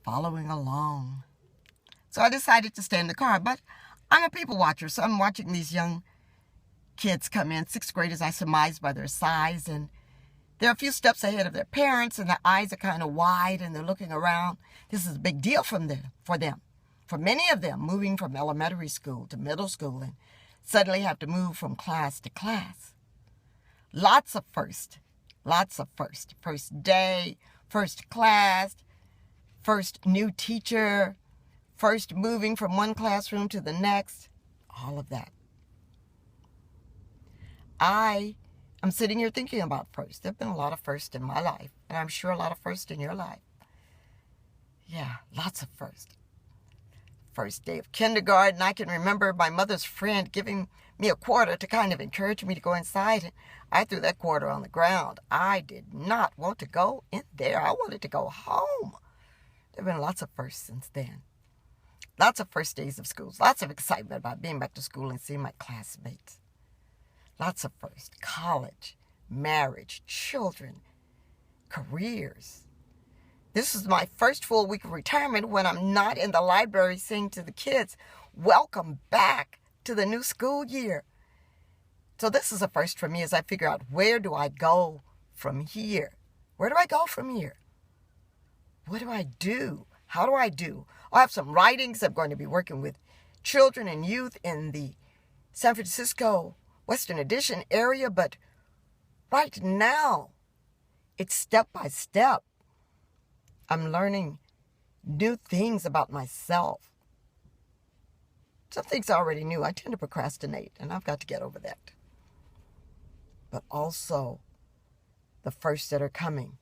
following along. So I decided to stay in the car, but I'm a people watcher, so I'm watching these young kids come in, 6th graders, I surmise by their size, and they're a few steps ahead of their parents, and their eyes are kind of wide, and they're looking around. This is a big deal for them. For many of them, moving from elementary school to middle school and suddenly have to move from class to class. Lots of first. First day, first class, first new teacher, first moving from one classroom to the next, all of that. I am sitting here thinking about first. There have been a lot of firsts in my life, and I'm sure a lot of firsts in your life. Yeah, lots of firsts. First day of kindergarten, I can remember my mother's friend giving me a quarter to kind of encourage me to go inside. And I threw that quarter on the ground. I did not want to go in there. I wanted to go home. There have been lots of firsts since then. Lots of first days of school. Lots of excitement about being back to school and seeing my classmates. Lots of first. College, marriage, children, careers. This is my first full week of retirement when I'm not in the library saying to the kids, welcome back to the new school year. So this is a first for me as I figure out, where do I go from here? Where do I go from here? What do I do? How do I do? I have some writings. I'm going to be working with children and youth in the San Francisco Western Addition area, but right now, it's step by step. I'm learning new things about myself. Some things I already knew. I tend to procrastinate, and I've got to get over that. But also, the firsts that are coming.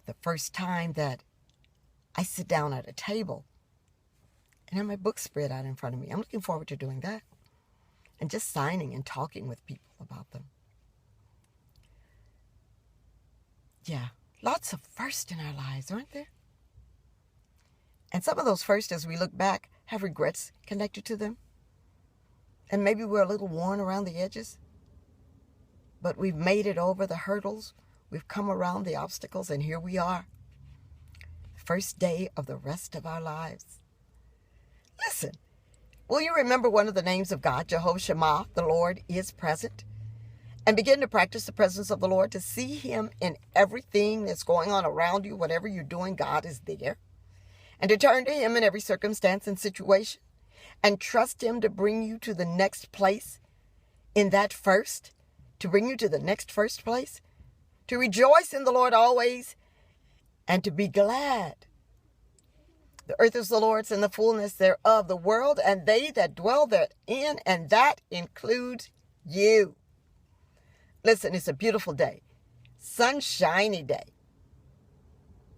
The first time that I sit down at a table and have my books spread out in front of me. I'm looking forward to doing that. And just signing and talking with people about them. Yeah, lots of firsts in our lives, aren't there? And some of those firsts, as we look back, have regrets connected to them. And maybe we're a little worn around the edges. But we've made it over the hurdles. We've come around the obstacles, and here we are. First day of the rest of our lives. Listen, will you remember one of the names of God, Jehovah Shammah, the Lord is present? And begin to practice the presence of the Lord, to see him in everything that's going on around you. Whatever you're doing, God is there. And to turn to him in every circumstance and situation. And trust him to bring you to the next place in that first. To bring you to the next first place. To rejoice in the Lord always. And to be glad. The earth is the Lord's and the fullness thereof, the world and they that dwell therein, and that includes you. Listen, it's a beautiful day. Sunshiny day.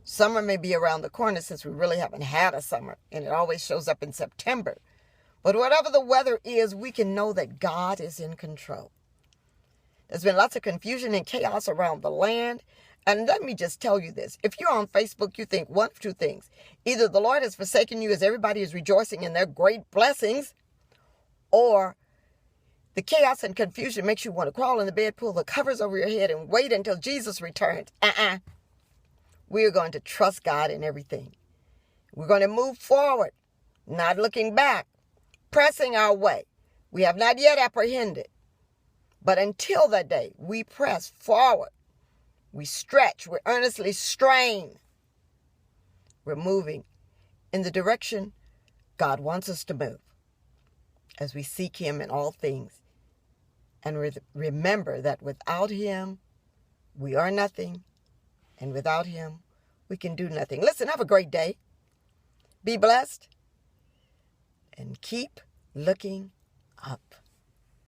Summer may be around the corner since we really haven't had a summer, and it always shows up in September. But whatever the weather is, we can know that God is in control. There's been lots of confusion and chaos around the land. And let me just tell you this. If you're on Facebook, you think one of two things. Either the Lord has forsaken you as everybody is rejoicing in their great blessings, or the chaos and confusion makes you want to crawl in the bed, pull the covers over your head, and wait until Jesus returns. We're going to trust God in everything. We're going to move forward, not looking back, pressing our way. We have not yet apprehended. But until that day, we press forward. We stretch. We earnestly strain. We're moving in the direction God wants us to move as we seek him in all things. And remember that without him, we are nothing. And without him, we can do nothing. Listen, have a great day. Be blessed. And keep looking up.